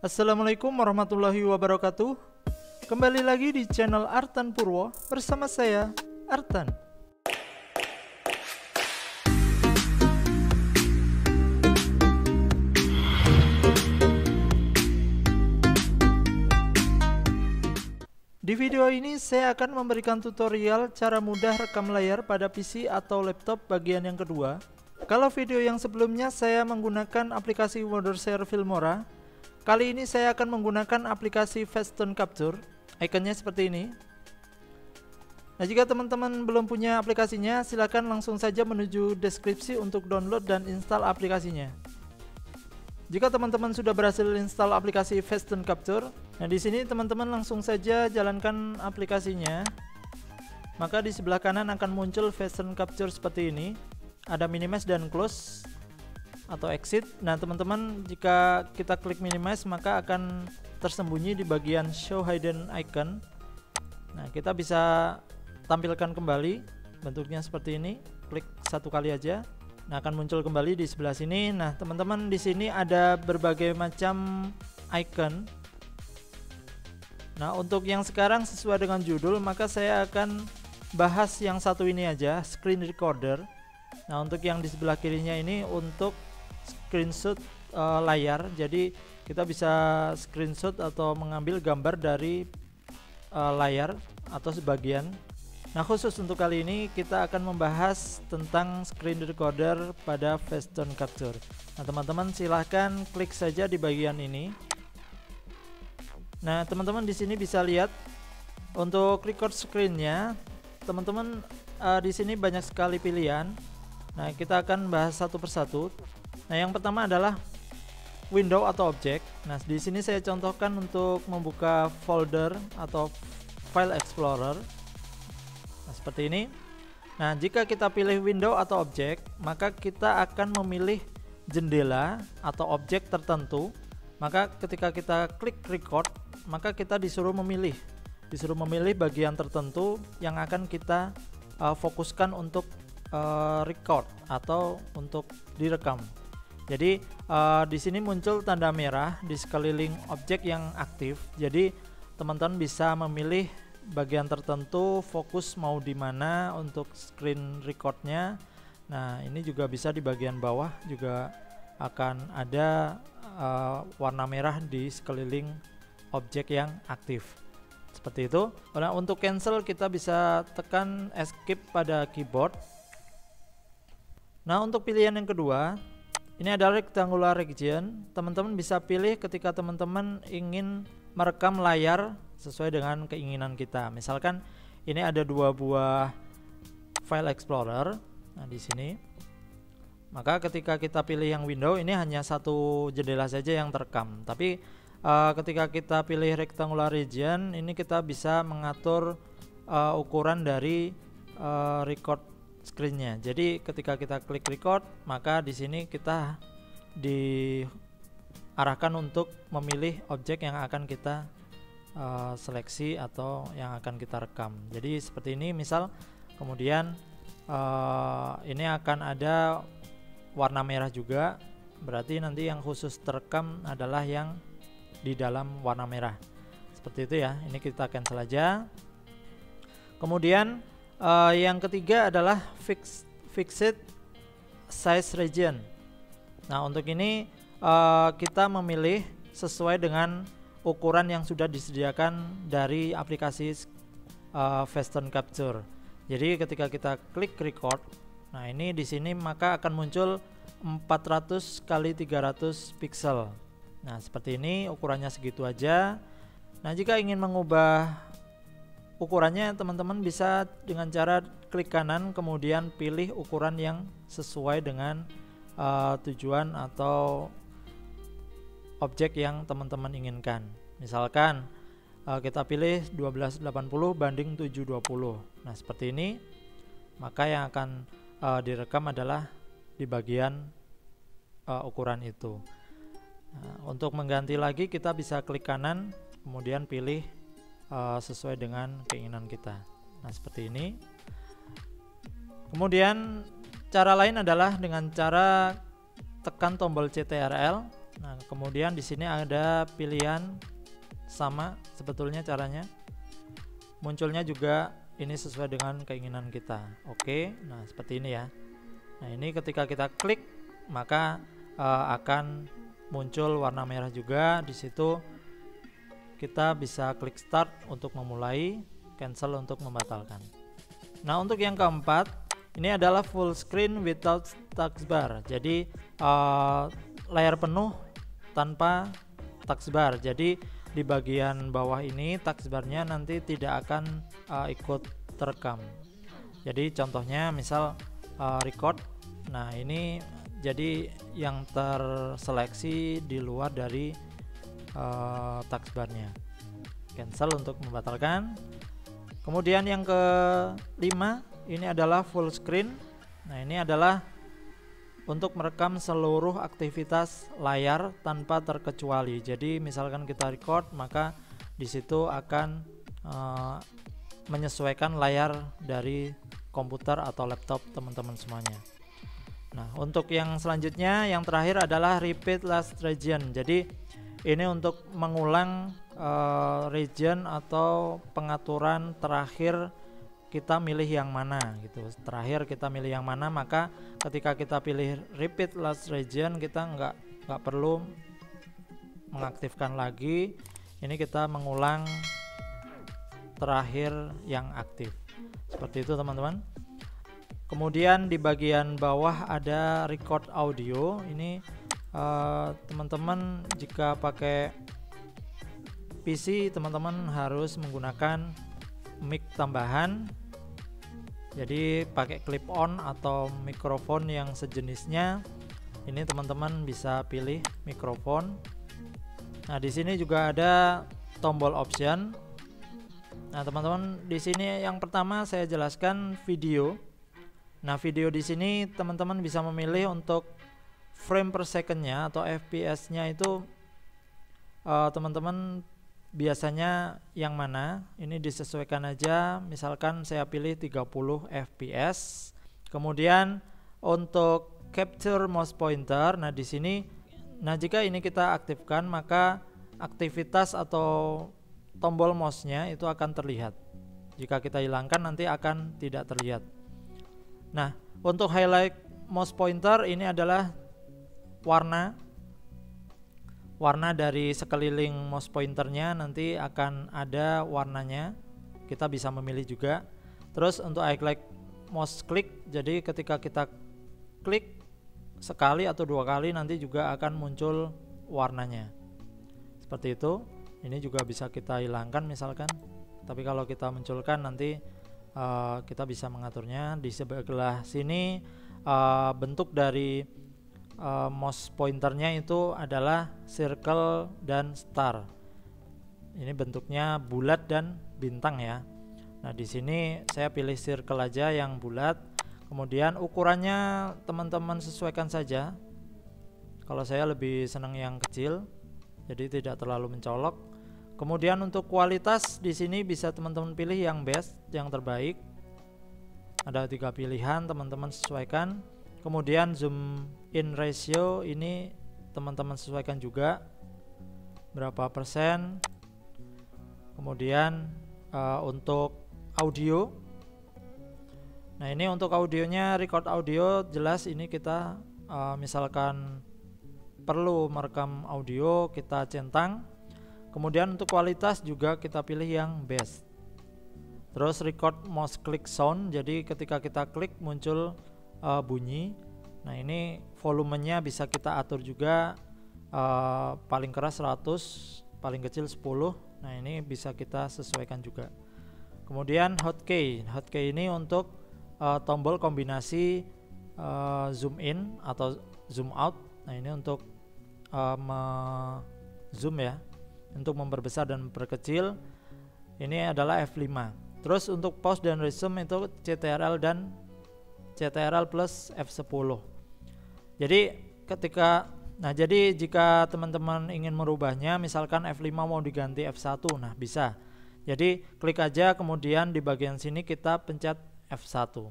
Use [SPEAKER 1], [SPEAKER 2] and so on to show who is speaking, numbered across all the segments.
[SPEAKER 1] Assalamualaikum warahmatullahi wabarakatuh. Kembali lagi di channel Artan Purwo bersama saya, Artan. Di video ini saya akan memberikan tutorial cara mudah rekam layar pada PC atau laptop bagian yang kedua. Kalau video yang sebelumnya saya menggunakan aplikasi Wondershare Filmora, kali ini saya akan menggunakan aplikasi Fast Tone Capture. Ikonnya seperti ini. Nah, jika teman-teman belum punya aplikasinya, silakan langsung saja menuju deskripsi untuk download dan install aplikasinya. Jika teman-teman sudah berhasil install aplikasi Fast Tone Capture, nah di sini teman-teman langsung saja jalankan aplikasinya. Maka di sebelah kanan akan muncul Fast Tone Capture seperti ini. Ada minimize dan close atau exit. Nah teman-teman, jika kita klik minimize maka akan tersembunyi di bagian show hidden icon. Nah kita bisa tampilkan kembali, bentuknya seperti ini. Klik satu kali aja, nah akan muncul kembali di sebelah sini. Nah teman-teman, di sini ada berbagai macam icon. Nah untuk yang sekarang sesuai dengan judul, maka saya akan bahas yang satu ini aja, screen recorder. Nah untuk yang di sebelah kirinya ini untuk screenshot layar, jadi kita bisa screenshot atau mengambil gambar dari layar atau sebagian. Nah khusus untuk kali ini kita akan membahas tentang screen recorder pada Fast Tone Capture. Nah teman-teman silahkan klik saja di bagian ini. Nah teman-teman di sini bisa lihat untuk record screennya, teman-teman di sini banyak sekali pilihan. Nah kita akan bahas satu persatu. Nah yang pertama adalah window atau objek. Nah di sini saya contohkan untuk membuka folder atau file explorer. Nah seperti ini. Nah jika kita pilih window atau objek, maka kita akan memilih jendela atau objek tertentu. Maka ketika kita klik record, maka kita disuruh memilih bagian tertentu yang akan kita fokuskan untuk record atau untuk direkam. Jadi di sini muncul tanda merah di sekeliling objek yang aktif. Jadi teman-teman bisa memilih bagian tertentu, fokus mau di mana untuk screen recordnya. Nah ini juga bisa di bagian bawah juga akan ada warna merah di sekeliling objek yang aktif. Seperti itu. Nah untuk cancel kita bisa tekan escape pada keyboard. Nah untuk pilihan yang kedua, ini adalah rectangular region. Teman-teman bisa pilih ketika teman-teman ingin merekam layar sesuai dengan keinginan kita. Misalkan ini ada dua buah file explorer. Nah di sini, maka ketika kita pilih yang window, ini hanya satu jendela saja yang terekam. Tapi ketika kita pilih rectangular region, ini kita bisa mengatur ukuran dari record screennya. Jadi ketika kita klik record, maka di sini kita diarahkan untuk memilih objek yang akan kita seleksi atau yang akan kita rekam. Jadi seperti ini misal, kemudian ini akan ada warna merah juga, berarti nanti yang khusus terekam adalah yang di dalam warna merah. Seperti itu ya. Ini kita cancel aja. Kemudian yang ketiga adalah fixed size region. Nah untuk ini kita memilih sesuai dengan ukuran yang sudah disediakan dari aplikasi Fast Tone Capture. Jadi ketika kita klik record, nah ini di sini maka akan muncul 400 x 300 pixel. Nah seperti ini, ukurannya segitu aja. Nah jika ingin mengubah ukurannya, teman-teman bisa dengan cara klik kanan kemudian pilih ukuran yang sesuai dengan tujuan atau objek yang teman-teman inginkan. Misalkan kita pilih 1280 banding 720. Nah seperti ini, maka yang akan direkam adalah di bagian ukuran itu. Nah, untuk mengganti lagi kita bisa klik kanan kemudian pilih sesuai dengan keinginan kita. Nah seperti ini. Kemudian cara lain adalah dengan cara tekan tombol CTRL Nah, kemudian di sini ada pilihan sama sebetulnya caranya. Munculnya juga ini sesuai dengan keinginan kita. Oke, nah seperti ini ya. Nah, ini ketika kita klik maka akan muncul warna merah juga. Di situ kita bisa klik start untuk memulai, cancel untuk membatalkan. Nah, untuk yang keempat, ini adalah full screen without taskbar. Jadi layar penuh tanpa taskbar. Jadi di bagian bawah ini taskbarnya nanti tidak akan ikut terekam. Jadi contohnya misal record. Nah, ini jadi yang terseleksi di luar dari taskbarnya. Cancel untuk membatalkan. Kemudian yang kelima, ini adalah full screen. Nah, ini adalah untuk merekam seluruh aktivitas layar tanpa terkecuali. Jadi misalkan kita record, maka di situ akan menyesuaikan layar dari komputer atau laptop teman-teman semuanya. Nah, untuk yang selanjutnya, yang terakhir adalah repeat last region. Jadi ini untuk mengulang region atau pengaturan terakhir kita milih yang mana gitu. Terakhir kita milih yang mana, maka ketika kita pilih repeat last region, kita nggak perlu mengaktifkan lagi. Ini kita mengulang terakhir yang aktif. Seperti itu teman-teman. Kemudian di bagian bawah ada record audio. Ini teman-teman jika pakai PC, teman-teman harus menggunakan mic tambahan. Jadi pakai clip on atau mikrofon yang sejenisnya. Ini teman-teman bisa pilih mikrofon. Nah, di sini juga ada tombol option. Nah, teman-teman, di sini yang pertama saya jelaskan video. Nah, video di sini teman-teman bisa memilih untuk frame per secondnya atau FPS-nya itu teman-teman biasanya yang mana. Ini disesuaikan aja, misalkan saya pilih 30 fps. Kemudian untuk capture mouse pointer, nah di sini, nah jika ini kita aktifkan maka aktivitas atau tombol mouse-nya itu akan terlihat. Jika kita hilangkan nanti akan tidak terlihat. Nah, untuk highlight mouse pointer ini adalah warna dari sekeliling mouse pointernya nanti akan ada warnanya. Kita bisa memilih juga. Terus untuk highlight mouse click, jadi ketika kita klik sekali atau dua kali nanti juga akan muncul warnanya. Seperti itu. Ini juga bisa kita hilangkan misalkan. Tapi kalau kita munculkan nanti kita bisa mengaturnya. Di sebelah sini bentuk dari mouse pointernya itu adalah circle dan star. Ini bentuknya bulat dan bintang ya. Nah, di sini saya pilih circle aja yang bulat. Kemudian ukurannya teman-teman sesuaikan saja. Kalau saya lebih senang yang kecil, jadi tidak terlalu mencolok. Kemudian untuk kualitas di sini bisa teman-teman pilih yang best, yang terbaik. Ada 3 pilihan, teman-teman sesuaikan. Kemudian zoom in ratio ini teman-teman sesuaikan juga berapa persen. Kemudian untuk audio, nah ini untuk audionya, record audio jelas ini kita misalkan perlu merekam audio kita centang. Kemudian untuk kualitas juga kita pilih yang best. Terus record mouse click sound, jadi ketika kita klik muncul bunyi. Nah, ini volumenya bisa kita atur juga, paling keras 100, paling kecil 10. Nah, ini bisa kita sesuaikan juga. Kemudian hotkey ini untuk tombol kombinasi zoom in atau zoom out. Nah, ini untuk zoom ya, untuk memperbesar dan memperkecil. Ini adalah F5. Terus untuk pause dan resume itu CTRL dan CTRL plus F10. Jadi jadi jika teman-teman ingin merubahnya, misalkan F5 mau diganti F1, nah bisa. Jadi klik aja, kemudian di bagian sini kita pencet F1.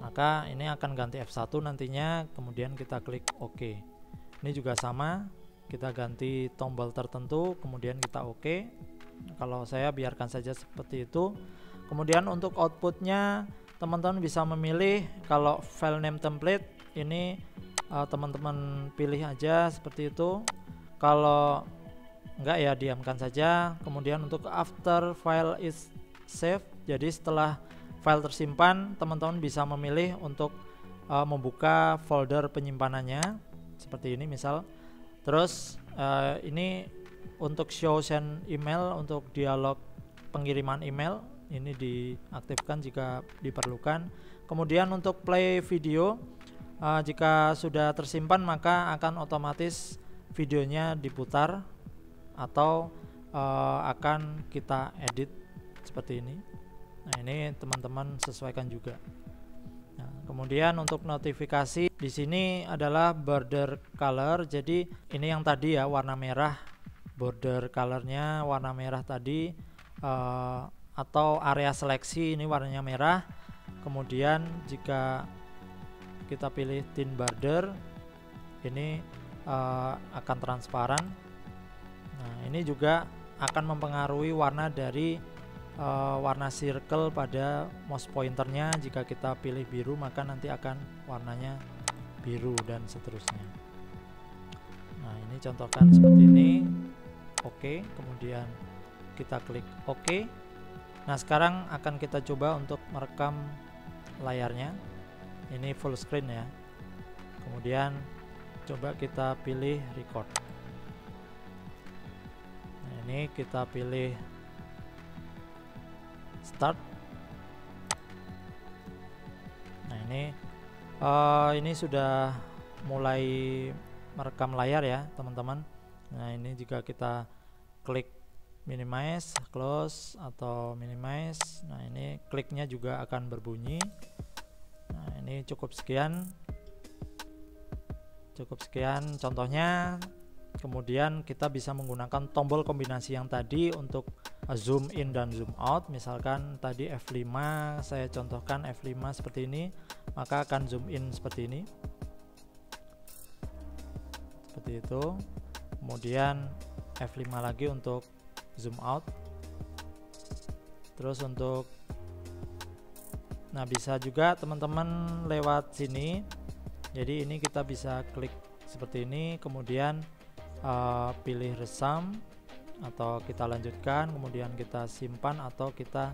[SPEAKER 1] Maka ini akan ganti F1 nantinya, kemudian kita klik OK. Ini juga sama, kita ganti tombol tertentu, kemudian kita oke. Kalau saya biarkan saja seperti itu. Kemudian untuk outputnya teman-teman bisa memilih. Kalau file name template ini teman-teman pilih aja seperti itu. Kalau enggak ya diamkan saja. Kemudian untuk after file is saved, jadi setelah file tersimpan teman-teman bisa memilih untuk membuka folder penyimpanannya seperti ini misal. Terus ini untuk show send email, untuk dialog pengiriman email ini diaktifkan jika diperlukan. Kemudian untuk play video, jika sudah tersimpan maka akan otomatis videonya diputar atau akan kita edit seperti ini. Nah, ini teman-teman sesuaikan juga. Nah, kemudian untuk notifikasi di sini adalah border color. Jadi ini yang tadi ya, warna merah, border colornya warna merah tadi, atau area seleksi ini warnanya merah. Kemudian jika kita pilih thin border ini akan transparan. Nah, ini juga akan mempengaruhi warna dari warna circle pada mouse pointernya. Jika kita pilih biru maka nanti akan warnanya biru dan seterusnya. Nah, ini contohkan seperti ini. Oke, kemudian kita klik OK. Nah, sekarang akan kita coba untuk merekam layarnya. Ini full screen ya. Kemudian coba kita pilih record. Nah, ini kita pilih start. Nah, ini sudah mulai merekam layar ya teman-teman. Nah, ini jika kita klik minimize, close atau minimize, nah ini kliknya juga akan berbunyi. Nah, ini cukup sekian contohnya. Kemudian kita bisa menggunakan tombol kombinasi yang tadi untuk zoom in dan zoom out. Misalkan tadi F5, saya contohkan F5 seperti ini, maka akan zoom in seperti ini, seperti itu. Kemudian F5 lagi untuk zoom out. Terus untuk, nah bisa juga teman-teman lewat sini. Jadi ini kita bisa klik seperti ini, kemudian pilih resum atau kita lanjutkan, kemudian kita simpan atau kita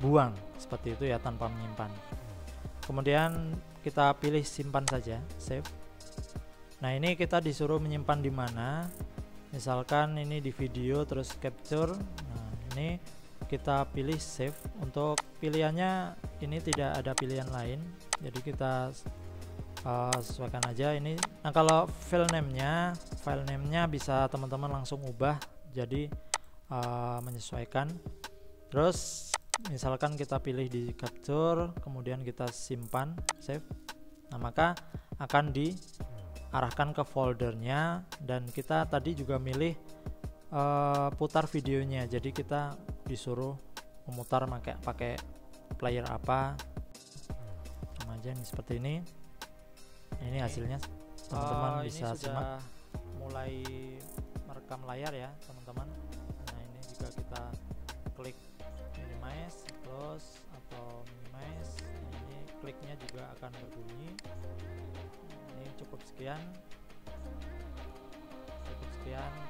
[SPEAKER 1] buang seperti itu ya, tanpa menyimpan. Kemudian kita pilih simpan saja, save. Nah, ini kita disuruh menyimpan di mana. Misalkan ini di video terus capture. Nah, ini kita pilih save. Untuk pilihannya ini tidak ada pilihan lain, jadi kita sesuaikan aja ini. Nah, kalau file name-nya bisa teman-teman langsung ubah jadi menyesuaikan. Terus misalkan kita pilih di capture, kemudian kita simpan, save. Nah, maka akan diarahkan ke foldernya, dan kita tadi juga milih putar videonya. Jadi kita disuruh memutar pakai player apa. Sama aja nih seperti ini. Ini hasilnya teman-teman bisa simak. Mulai merekam layar ya teman-teman. Nah, ini juga kita klik minimize, close atau minimize. Nah, ini kliknya juga akan berbunyi. Ini cukup sekian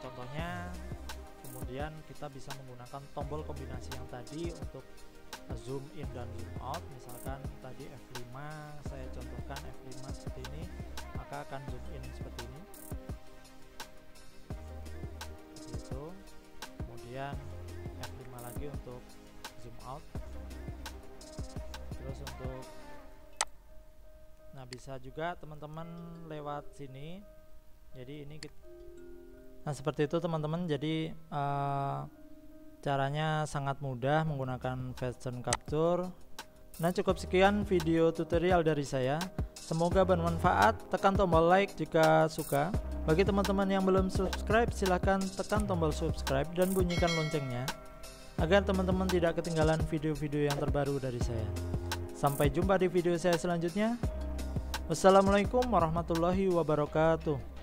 [SPEAKER 1] contohnya. Kemudian kita bisa menggunakan tombol kombinasi yang tadi untuk zoom in dan zoom out. Misalkan tadi F5, saya contohkan F5 seperti ini, maka akan zoom in seperti ini, seperti itu. Kemudian F5 lagi untuk zoom out. Terus untuk, nah bisa juga teman-teman lewat sini. Jadi ini nah seperti itu teman-teman. Jadi caranya sangat mudah menggunakan version capture. Nah, cukup sekian video tutorial dari saya. Semoga bermanfaat. Tekan tombol like jika suka. Bagi teman-teman yang belum subscribe, silahkan tekan tombol subscribe dan bunyikan loncengnya agar teman-teman tidak ketinggalan video-video yang terbaru dari saya. Sampai jumpa di video saya selanjutnya. Wassalamualaikum warahmatullahi wabarakatuh.